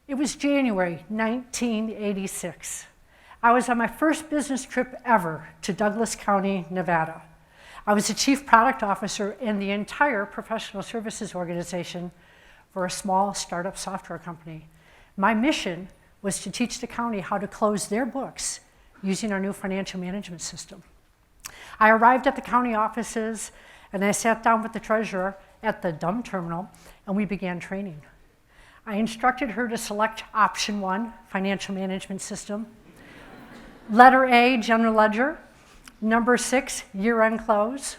It was January 1986. I was on my first business trip ever to Douglas County, Nevada. I was the chief product officer in the entire professional services organization for a small startup software company. My mission was to teach the county how to close their books using our new financial management system. I arrived at the county offices and I sat down with the treasurer at the dumb terminal and we began training. I instructed her to select option 1, financial management system, letter A, general ledger, number 6, year-end close,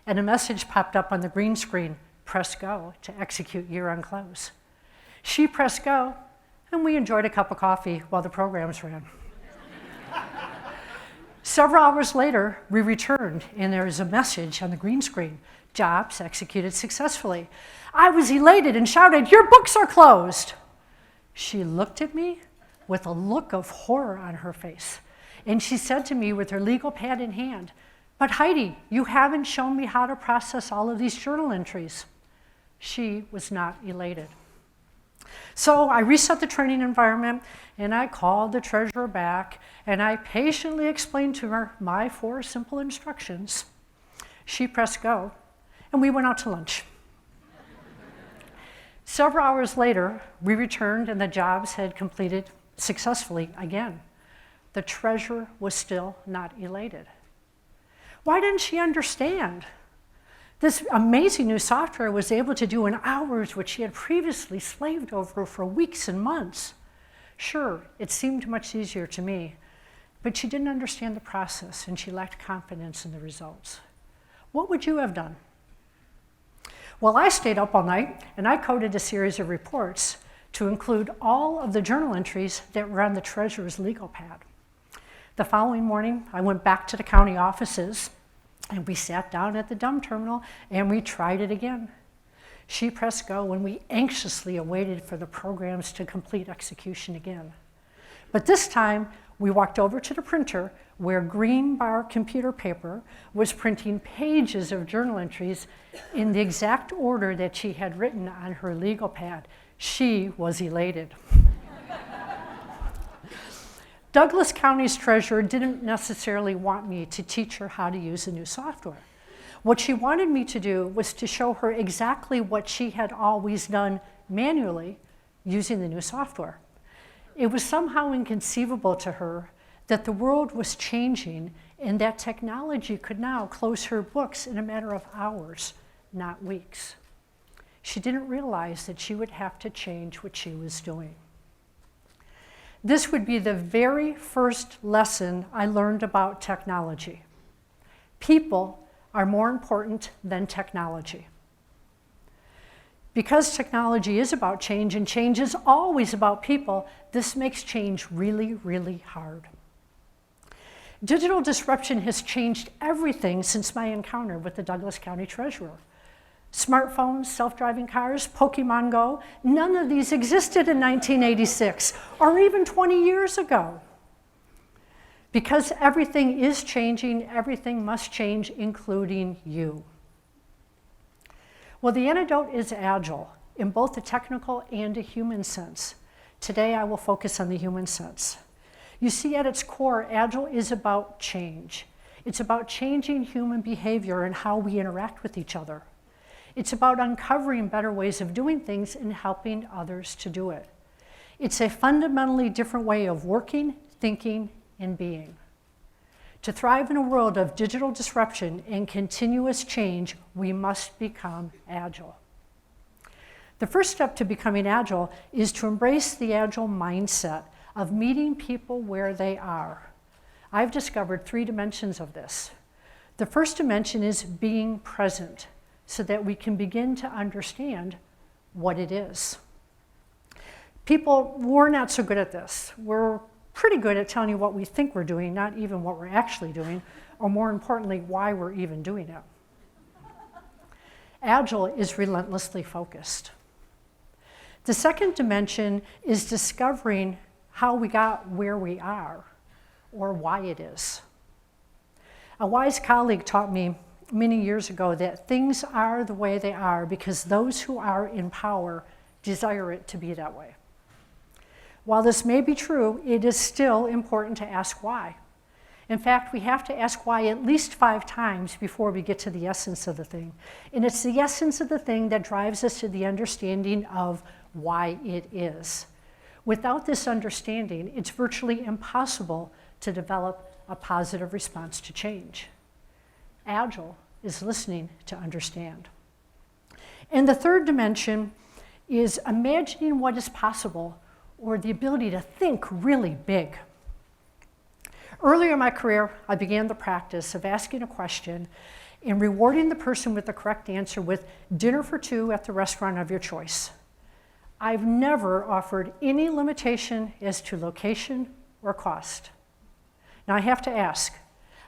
and a message popped up on the green screen, press go to execute year-end close. She pressed go, and we enjoyed a cup of coffee while the programs ran. Several hours later, we returned, and there was a message on the green screen, jobs executed successfully. I was elated and shouted, "Your books are closed!" She looked at me with a look of horror on her face, and she said to me with her legal pad in hand, "But Heidi, you haven't shown me how to process all of these journal entries." She was not elated. So I reset the training environment and I called the treasurer back and I patiently explained to her my 4 simple instructions. She pressed go and we went out to lunch. Several hours later, we returned and the jobs had completed successfully again. The treasurer was still not elated. Why didn't she understand? This amazing new software was able to do in hours what she had previously slaved over for weeks and months. Sure, it seemed much easier to me, but she didn't understand the process and she lacked confidence in the results. What would you have done? Well, I stayed up all night and I coded a series of reports to include all of the journal entries that were on the treasurer's legal pad. The following morning, I went back to the county offices and we sat down at the dumb terminal and we tried it again. She pressed go and we anxiously awaited for the programs to complete execution again. But this time, we walked over to the printer where green bar computer paper was printing pages of journal entries in the exact order that she had written on her legal pad. She was elated. Douglas County's treasurer didn't necessarily want me to teach her how to use the new software. What she wanted me to do was to show her exactly what she had always done manually using the new software. It was somehow inconceivable to her that the world was changing and that technology could now close her books in a matter of hours, not weeks. She didn't realize that she would have to change what she was doing. This would be the very first lesson I learned about technology. People are more important than technology. Because technology is about change and change is always about people, this makes change really, really hard. Digital disruption has changed everything since my encounter with the Douglas County treasurer. Smartphones, self-driving cars, Pokemon Go, none of these existed in 1986 or even 20 years ago. Because everything is changing, everything must change, including you. Well, the antidote is agile in both the technical and a human sense. Today, I will focus on the human sense. You see, at its core, agile is about change. It's about changing human behavior and how we interact with each other. It's about uncovering better ways of doing things and helping others to do it. It's a fundamentally different way of working, thinking, and being. To thrive in a world of digital disruption and continuous change, we must become agile. The first step to becoming agile is to embrace the agile mindset of meeting people where they are. I've discovered 3 dimensions of this. The first dimension is being present, so that we can begin to understand what it is. People, we're not so good at this. We're pretty good at telling you what we think we're doing, not even what we're actually doing, or more importantly, why we're even doing it. Agile is relentlessly focused. The second dimension is discovering how we got where we are, or why it is. A wise colleague taught me many years ago that things are the way they are because those who are in power desire it to be that way. While this may be true, it is still important to ask why. In fact, we have to ask why at least 5 times before we get to the essence of the thing. And it's the essence of the thing that drives us to the understanding of why it is. Without this understanding, it's virtually impossible to develop a positive response to change. Agile is listening to understand. And the third dimension is imagining what is possible, or the ability to think really big. Earlier in my career, I began the practice of asking a question and rewarding the person with the correct answer with dinner for 2 at the restaurant of your choice. I've never offered any limitation as to location or cost. Now I have to ask,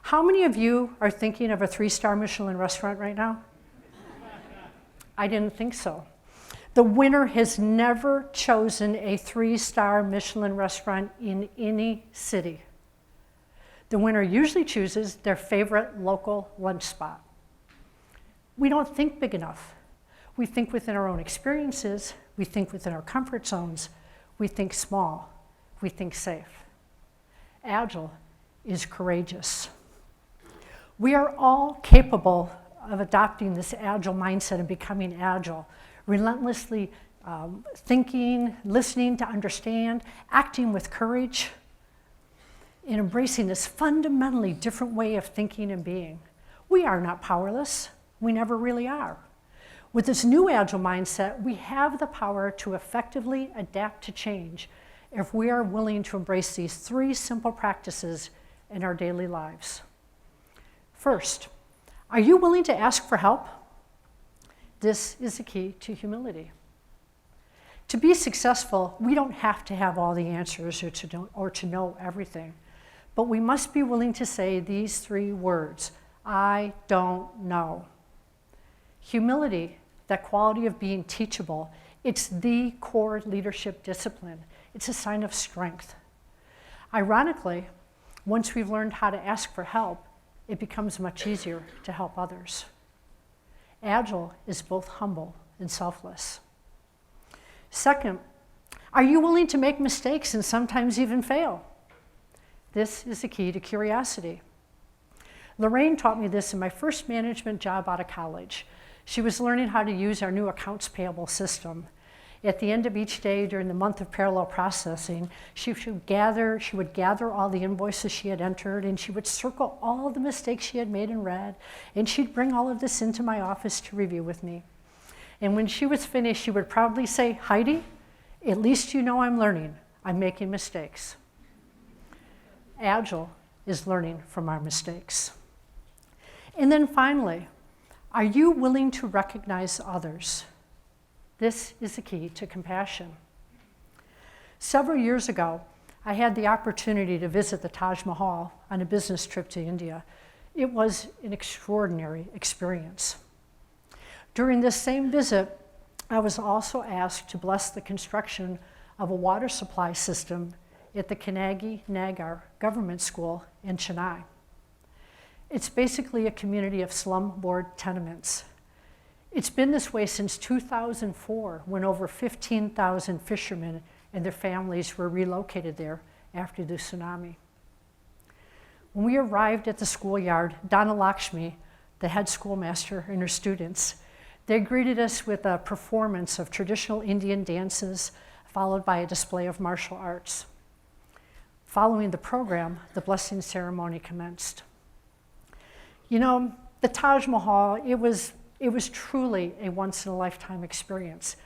how many of you are thinking of a 3-star Michelin restaurant right now? I didn't think so. The winner has never chosen a 3-star Michelin restaurant in any city. The winner usually chooses their favorite local lunch spot. We don't think big enough. We think within our own experiences, we think within our comfort zones, we think small, we think safe. Agile is courageous. We are all capable of adopting this agile mindset and becoming agile, relentlessly thinking, listening to understand, acting with courage, and embracing this fundamentally different way of thinking and being. We are not powerless. We never really are. With this new agile mindset, we have the power to effectively adapt to change if we are willing to embrace these 3 simple practices in our daily lives. First, are you willing to ask for help? This is the key to humility. To be successful, we don't have to have all the answers or to know everything, but we must be willing to say these 3 words: I don't know. Humility, that quality of being teachable, it's the core leadership discipline. It's a sign of strength. Ironically, once we've learned how to ask for help, it becomes much easier to help others. Agile is both humble and selfless. Second, are you willing to make mistakes and sometimes even fail? This is the key to curiosity. Lorraine taught me this in my first management job out of college. She was learning how to use our new accounts payable system. At the end of each day during the month of parallel processing, she would gather all the invoices she had entered, and she would circle all the mistakes she had made in red, and she'd bring all of this into my office to review with me. And when she was finished, she would probably say, "Heidi, at least you know I'm learning. I'm making mistakes." Agile is learning from our mistakes. And then finally, are you willing to recognize others? This is the key to compassion. Several years ago, I had the opportunity to visit the Taj Mahal on a business trip to India. It was an extraordinary experience. During this same visit, I was also asked to bless the construction of a water supply system at the Kanagi Nagar Government School in Chennai. It's basically a community of slum-board tenements. It's been this way since 2004, when over 15,000 fishermen and their families were relocated there after the tsunami. When we arrived at the schoolyard, Donna Lakshmi, the head schoolmaster, and her students, they greeted us with a performance of traditional Indian dances, followed by a display of martial arts. Following the program, the blessing ceremony commenced. You know, the Taj Mahal, it was truly a once-in-a-lifetime experience.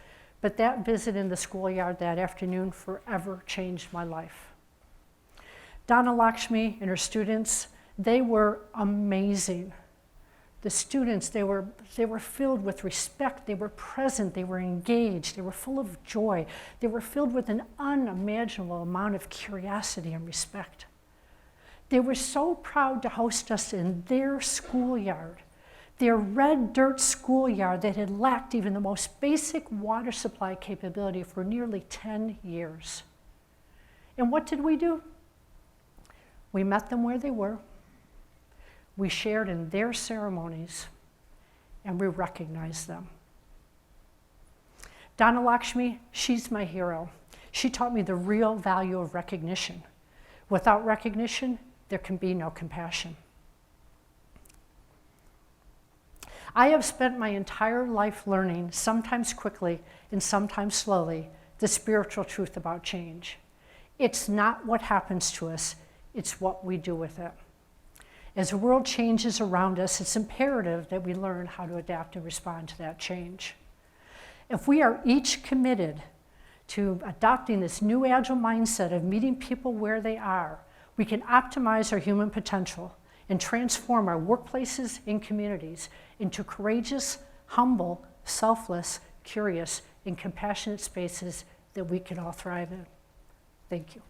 But that visit in the schoolyard that afternoon forever changed my life. Donna Lakshmi and her students, they were amazing. The students, they were filled with respect, they were present, they were engaged, they were full of joy, they were filled with an unimaginable amount of curiosity and respect. They were so proud to host us in their schoolyard, their red dirt schoolyard that had lacked even the most basic water supply capability for nearly 10 years. And what did we do? We met them where they were. We shared in their ceremonies, and we recognized them. Donna Lakshmi, she's my hero. She taught me the real value of recognition. Without recognition, there can be no compassion. I have spent my entire life learning, sometimes quickly and sometimes slowly, the spiritual truth about change. It's not what happens to us, it's what we do with it. As the world changes around us, it's imperative that we learn how to adapt and respond to that change. If we are each committed to adopting this new agile mindset of meeting people where they are, we can optimize our human potential and transform our workplaces and communities into courageous, humble, selfless, curious, and compassionate spaces that we can all thrive in. Thank you.